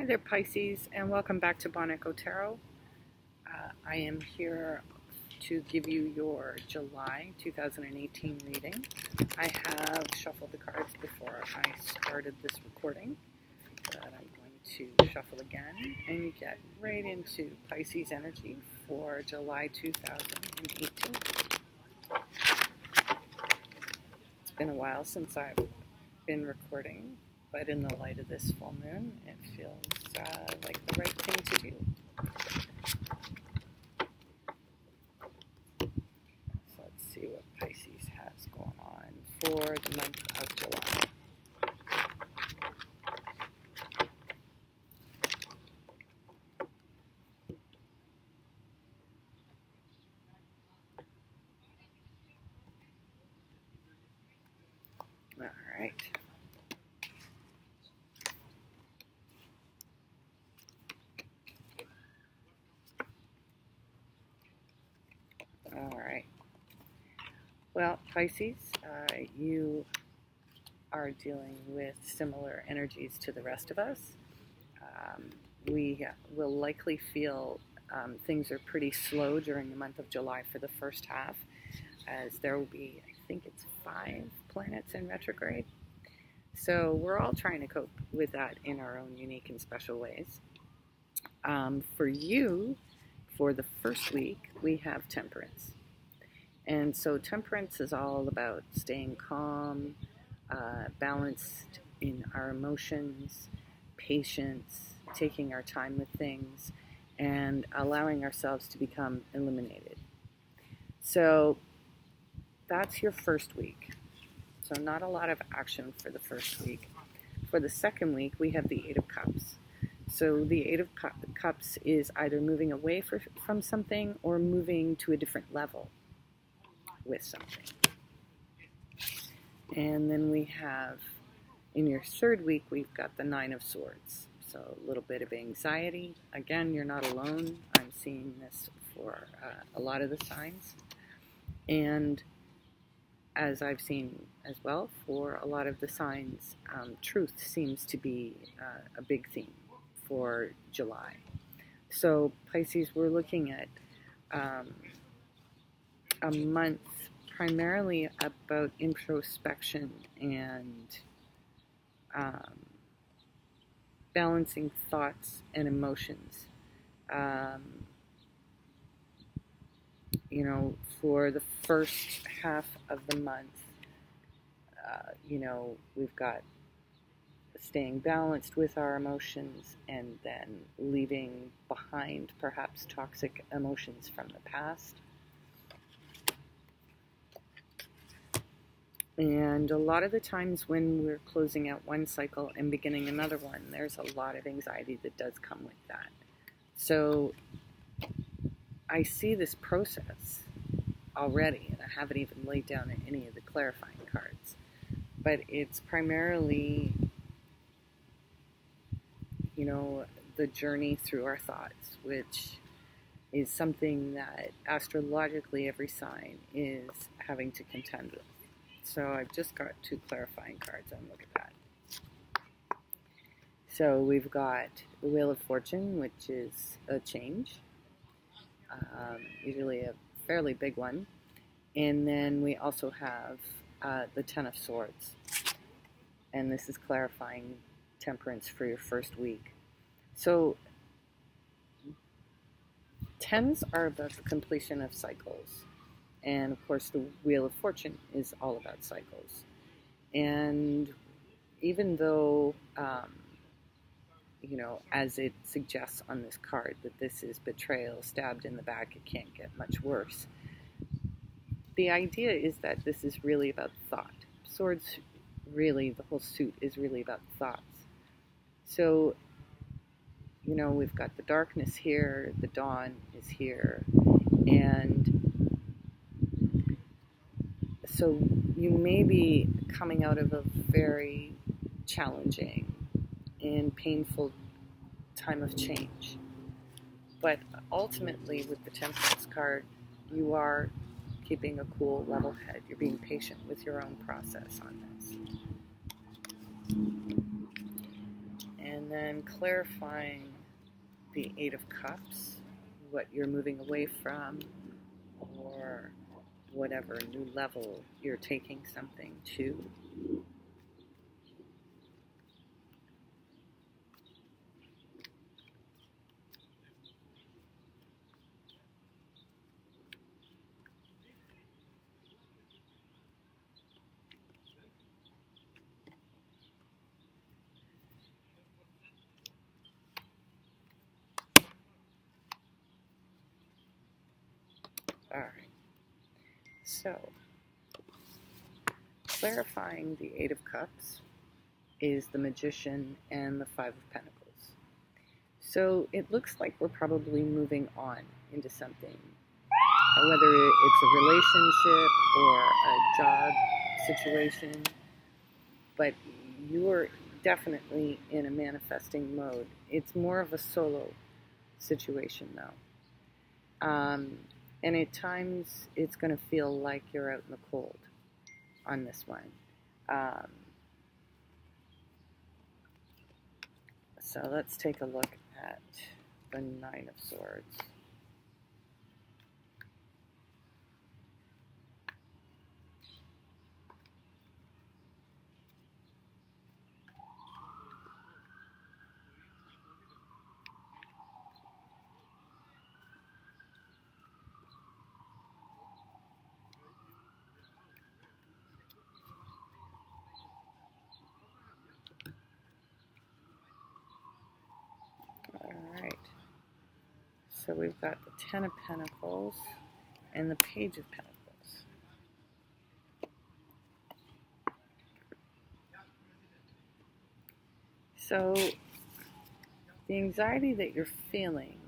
Hi there, Pisces, and welcome back to Bon Echo Tarot. I am here to give you your July 2018 reading. I have shuffled the cards before I started this recording, but I'm going to shuffle again and get right into Pisces energy for July 2018. It's been a while since I've been recording, but in the light of this full moon, it feels like the right thing to do. So let's see what Pisces has going on for the month of July. All right. All right. Well, Pisces, you are dealing with similar energies to the rest of us. We will likely feel things are pretty slow during the month of July for the first half, as there will be, I think it's 5 planets in retrograde. So we're all trying to cope with that in our own unique and special ways. For you, for the first week, we have Temperance. And so Temperance is all about staying calm, balanced in our emotions, patience, taking our time with things, and allowing ourselves to become illuminated. So that's your first week. So not a lot of action for the first week. For the second week, we have the Eight of Cups. So the Eight of Cups is either moving away from something or moving to a different level with something. And then we have, in your third week, we've got the Nine of Swords. So a little bit of anxiety. Again, you're not alone. I'm seeing this for a lot of the signs. And as I've seen as well for a lot of the signs, truth seems to be a big theme for July. So Pisces, we're looking at a month primarily about introspection and balancing thoughts and emotions. For the first half of the month, we've got staying balanced with our emotions and then leaving behind perhaps toxic emotions from the past. And a lot of the times when we're closing out one cycle and beginning another one, there's a lot of anxiety that does come with that. So I see this process already, and I haven't even laid down any of the clarifying cards. But it's primarily, the journey through our thoughts, which is something that astrologically every sign is having to contend with. So I've just got 2 clarifying cards, and look at that. So we've got the Wheel of Fortune, which is a change, usually a fairly big one. And then we also have the Ten of Swords. And this is clarifying Temperance for your first week. So 10s are about the completion of cycles. And of course, the Wheel of Fortune is all about cycles. And even though, as it suggests on this card, that this is betrayal, stabbed in the back, it can't get much worse. The idea is that this is really about thought. Swords, really, the whole suit is really about thoughts. So, we've got the darkness here, the dawn is here, and so you may be coming out of a very challenging and painful time of change. But ultimately, with the Temperance card, you are keeping a cool, level head. You're being patient with your own process on this. And then clarifying the Eight of Cups, what you're moving away from, or whatever new level you're taking something to. All right. So, clarifying the Eight of Cups is the Magician and the Five of Pentacles. So it looks like we're probably moving on into something, whether it's a relationship or a job situation, but you're definitely in a manifesting mode. It's more of a solo situation though. And at times it's going to feel like you're out in the cold on this one. So let's take a look at the Nine of Swords. All right. So we've got the Ten of Pentacles and the Page of Pentacles. So the anxiety that you're feeling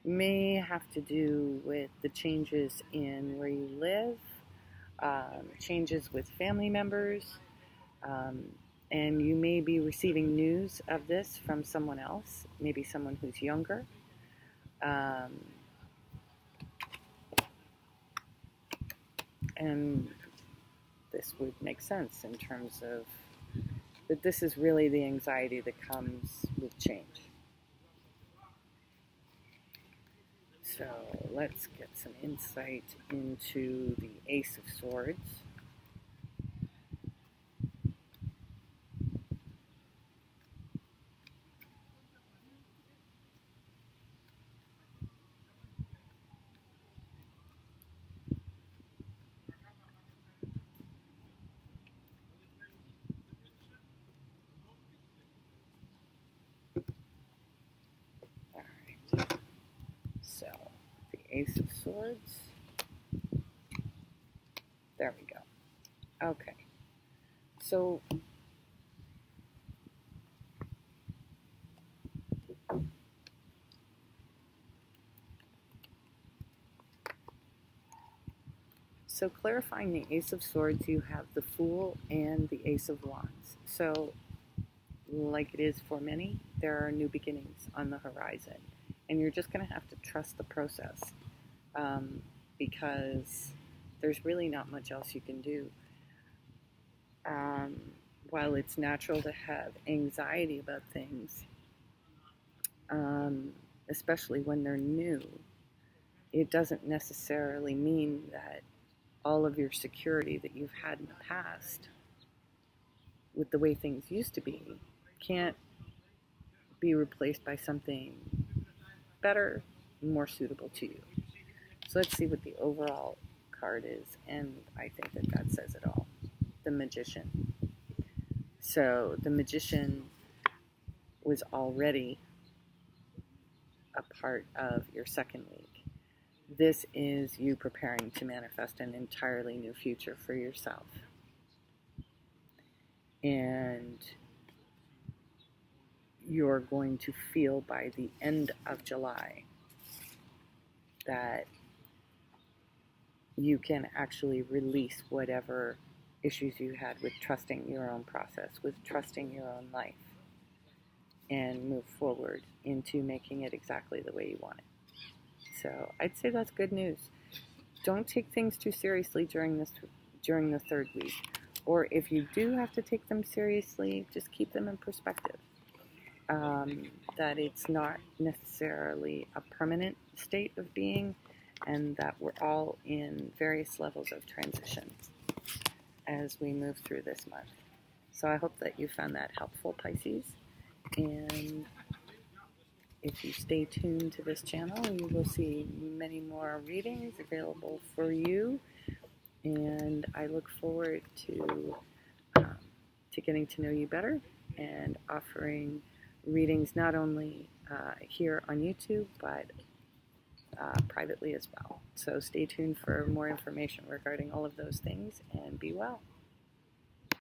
may have to do with the changes in where you live, changes with family members, and you may be receiving news of this from someone else, maybe someone who's younger. And this would make sense in terms of that this is really the anxiety that comes with change. So let's get some insight into the Ace of Swords. All right. So the Ace of Swords. There we go. Okay. So clarifying the Ace of Swords, you have the Fool and the Ace of Wands. So like it is for many, there are new beginnings on the horizon. And you're just going to have to trust the process because there's really not much else you can do. While it's natural to have anxiety about things, especially when they're new, it doesn't necessarily mean that all of your security that you've had in the past with the way things used to be can't be replaced by something better, more suitable to you. So let's see what the overall card is, and I think that says it all. The Magician. So the Magician was already a part of your second week. This is you preparing to manifest an entirely new future for yourself. And you're going to feel by the end of July that you can actually release whatever issues you had with trusting your own process, with trusting your own life, and move forward into making it exactly the way you want it. So I'd say that's good news. Don't take things too seriously during the third week. or if you do have to take them seriously, just keep them in perspective. That it's not necessarily a permanent state of being, and that we're all in various levels of transition as we move through this month. So I hope that you found that helpful, Pisces. And if you stay tuned to this channel, you will see many more readings available for you. And I look forward to getting to know you better and offering readings not only here on YouTube, but privately as well. So stay tuned for more information regarding all of those things, and be well.